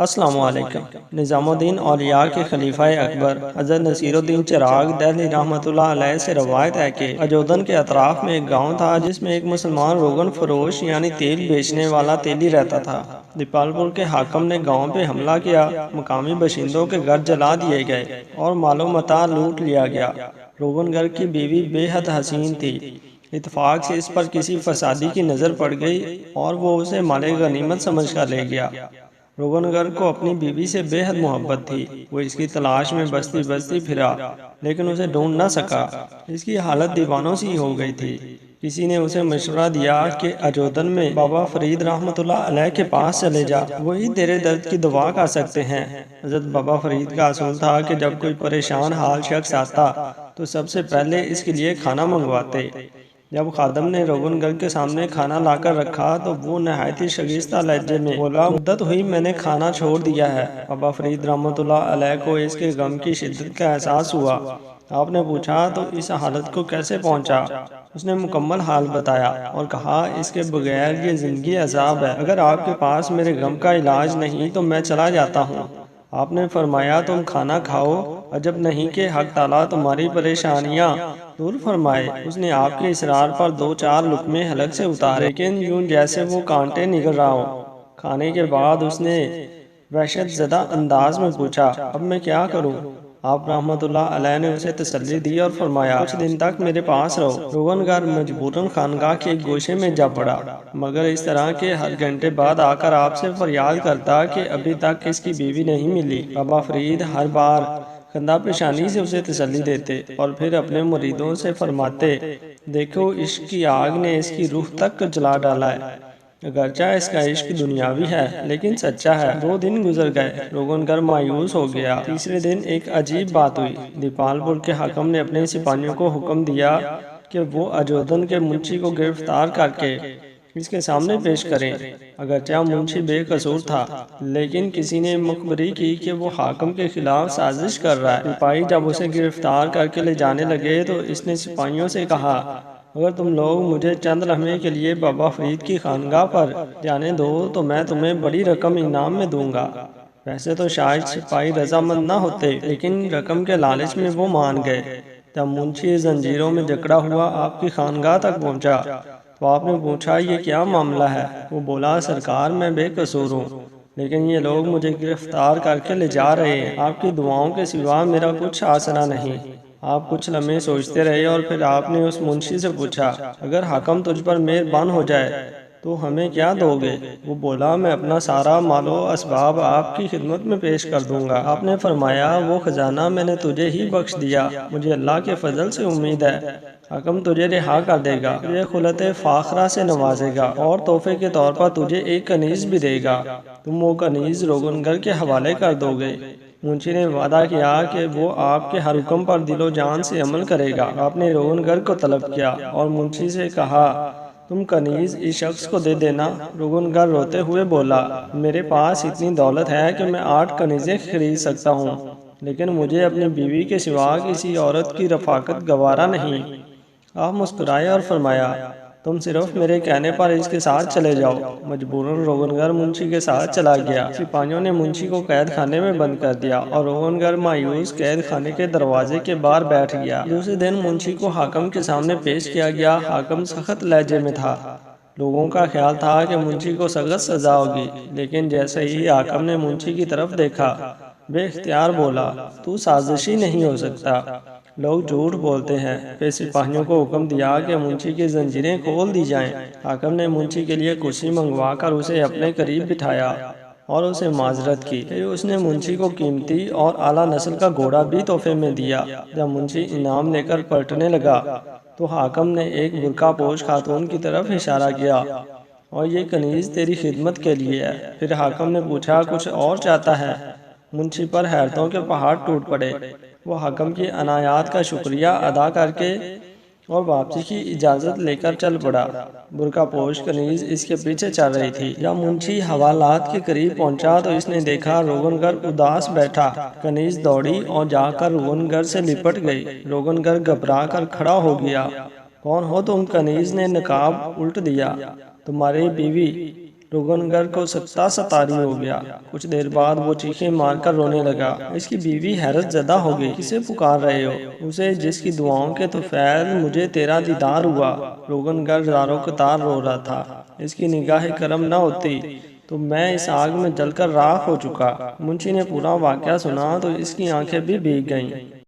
السلام علیکم۔ نظام الدین اولیاء کے خلیفہ اکبر حضرت نصیر الدین چراغ دہلوی رحمۃ اللہ علیہ سے روایت ہے کہ اجودن کے اطراف میں ایک گاؤں تھا جس میں ایک مسلمان روغن فروش یعنی تیل بیچنے والا تیلی رہتا تھا۔ دیپال پور کے حاکم نے گاؤں پہ حملہ کیا، مقامی باشندوں کے گھر جلا دیے گئے اور مال و متاع لوٹ لیا گیا۔ روغن گر کی بیوی بے حد حسین تھی۔ اتفاق سے اس پر کسی فسادی کی نظر پڑ گئی اور وہ اسے مال غنیمت سمجھ کر لے گیا۔ روغن گر کو اپنی بیوی سے بے حد محبت تھی۔ وہ اس کی تلاش میں بستی بستی پھرا لیکن اسے ڈھونڈ نہ سکا۔ اس کی حالت دیوانوں سی ہو گئی تھی۔ کسی نے اسے مشورہ دیا کہ اجودن میں بابا فرید رحمۃ اللہ علیہ کے پاس چلے جا، وہی تیرے درد کی دوا کر سکتے ہیں۔ حضرت بابا فرید کا اصول تھا کہ جب کوئی پریشان حال شخص آتا تو سب سے پہلے اس کے لیے کھانا منگواتے۔ جب خادم نے روغن گر کے سامنے کھانا لا کر رکھا تو وہ نہایت ہی شگفتہ لہجے میں بولا، مدت ہوئی میں نے کھانا چھوڑ دیا ہے۔ بابا فرید رحمۃ اللہ علیہ کو اس کے غم کی شدت کا احساس ہوا۔ آپ نے پوچھا تو اس حالت کو کیسے پہنچا؟ اس نے مکمل حال بتایا اور کہا، اس کے بغیر یہ زندگی عذاب ہے۔ اگر آپ کے پاس میرے غم کا علاج نہیں تو میں چلا جاتا ہوں۔ آپ نے فرمایا، تم کھانا کھاؤ، عجب نہیں کہ حق تعالیٰ تمہاری پریشانیاں دور فرمائے۔ اس نے آپ کے اصرار پر 2-4 لقمے حلق سے اتارے لیکن یوں جیسے وہ کانٹے نگل رہا ہو۔ کھانے کے بعد اس نے وحشت زدہ انداز میں پوچھا، اب میں کیا کروں؟ آپ رحمۃ اللہ علیہ نے اسے تسلی دی اور فرمایا، کچھ دن تک میرے پاس رہو۔ روغن گر مجبوراً خانقاہ کے ایک گوشے میں جا پڑا، مگر اس طرح کہ ہر گھنٹے بعد آ کر آپ سے فریاد کرتا کہ ابھی تک اس کی بیوی نہیں ملی۔ بابا فرید ہر بار خندہ پیشانی سے اسے تسلی دیتے اور پھر اپنے مریدوں سے فرماتے، دیکھو عشق کی آگ نے اس کی روح تک جلا ڈالا ہے، اگرچہ اس کا عشق دنیاوی ہے لیکن سچا ہے۔ 2 دن گزر گئے، روغن گر مایوس ہو گیا۔ تیسرے دن ایک عجیب بات ہوئی۔ دیپال پور کے حاکم نے اپنے سپاہیوں کو حکم دیا کہ وہ اجودن کے منشی کو گرفتار کر کے اس کے سامنے پیش کریں۔ اگرچہ منشی بے قصور تھا لیکن کسی نے مخبری کی کہ وہ حاکم کے خلاف سازش کر رہا ہے۔ سپاہی جب اسے گرفتار کر کے لے جانے لگے تو اس نے سپاہیوں سے کہا، اگر تم لوگ مجھے چند لمحے کے لیے بابا فرید کی خانقاہ پر جانے دو تو میں تمہیں بڑی رقم انعام میں دوں گا۔ ویسے تو شاید سپاہی رضامند نہ ہوتے لیکن رقم کے لالچ میں وہ مان گئے۔ جب منشی زنجیروں میں جکڑا ہوا آپ کی خانقاہ تک پہنچا تو آپ نے پوچھا، یہ کیا معاملہ ہے؟ وہ بولا، سرکار میں بے قصور ہوں لیکن یہ لوگ مجھے گرفتار کر کے لے جا رہے ہیں، آپ کی دعاؤں کے سوا میرا کچھ آسرا نہیں۔ آپ کچھ لمحے سوچتے رہے اور پھر آپ نے اس منشی سے پوچھا، اگر حاکم تجھ پر مہربان ہو جائے تو ہمیں کیا دو گے؟ وہ بولا، میں اپنا سارا مال و اسباب آپ کی خدمت میں پیش کر دوں گا۔ آپ نے فرمایا، وہ خزانہ میں نے تجھے ہی بخش دیا، مجھے اللہ کے فضل سے امید ہے حاکم تجھے رہا کر دے گا، تجھے خلعت فاخرہ سے نوازے گا اور تحفے کے طور پر تجھے ایک کنیز بھی دے گا، تم وہ کنیز روغن گر کے حوالے کر دو گے۔ منشی نے وعدہ کیا کہ وہ آپ کے ہر حکم پر دل و جان سے عمل کرے گا۔ آپ نے روغن گر کو طلب کیا اور منشی سے کہا، تم کنیز اس شخص کو دے دینا۔ روغن گر روتے ہوئے بولا، میرے پاس اتنی دولت ہے کہ میں 8 کنیزیں خرید سکتا ہوں لیکن مجھے اپنی بیوی کے سوا کسی عورت کی رفاقت گوارا نہیں۔ آپ مسکرائے اور فرمایا، تم صرف میرے کہنے پر اس کے ساتھ چلے جاؤ۔ مجبوراً روغن گر منشی کے ساتھ چلا گیا۔ سپاہیوں نے منشی کو قید خانے میں بند کر دیا اور روغن گر مایوس قید خانے کے دروازے کے باہر بیٹھ گیا۔ دوسرے دن منشی کو حاکم کے سامنے پیش کیا گیا۔ حاکم سخت لہجے میں تھا۔ لوگوں کا خیال تھا کہ منشی کو سخت سزا ہوگی لیکن جیسے ہی حاکم نے منشی کی طرف دیکھا بے اختیار بولا، تو سازشی نہیں ہو سکتا، لوگ جھوٹ بولتے ہیں۔ پھر سپاہیوں کو حکم دیا کہ منشی کی زنجیریں کھول دی جائیں۔ حاکم نے منشی کے لیے کرسی منگوا کر اسے اپنے قریب بٹھایا اور اسے معذرت کی۔ پھر اس نے منشی کو قیمتی اور اعلیٰ نسل کا گھوڑا بھی تحفے میں دیا۔ جب منشی انعام لے کر پلٹنے لگا تو حاکم نے ایک برقع پوش خاتون کی طرف اشارہ کیا، اور یہ کنیز تیری خدمت کے لیے ہے۔ پھر حاکم نے پوچھا، کچھ اور چاہتا ہے؟ منشی پر حیرتوں کے پہاڑ ٹوٹ پڑے۔ وہ حاکم کی عنایات کا شکریہ ادا کر کے اور واپسی کی اجازت لے کر چل پڑا۔ برقع پوش کنیز اس کے پیچھے چل رہی تھی۔ جب منشی حوالات کے قریب پہنچا تو اس نے دیکھا روغن گر اداس بیٹھا۔ کنیز دوڑی اور جا کر روغن گر سے لپٹ گئی۔ روغن گر گھبرا کر کھڑا ہو گیا۔ کون ہو تم؟ کنیز نے نقاب الٹ دیا۔ تمہاری بیوی روغن کو سکتا ستاری ہو گیا۔ کچھ دیر بعد وہ چیخیں مار کر رونے لگا۔ اس کی بیوی حیرت زدہ ہو گئی، کسے پکار رہے ہو؟ اسے جس کی دعاؤں کے طفیل مجھے تیرا دیدار ہوا۔ روغن زاروں قطار رو رہا تھا۔ اس کی نگاہ کرم نہ ہوتی تو میں اس آگ میں جل کر راکھ ہو چکا۔ منشی نے پورا واقعہ سنا تو اس کی آنکھیں بھی بھیگ گئیں۔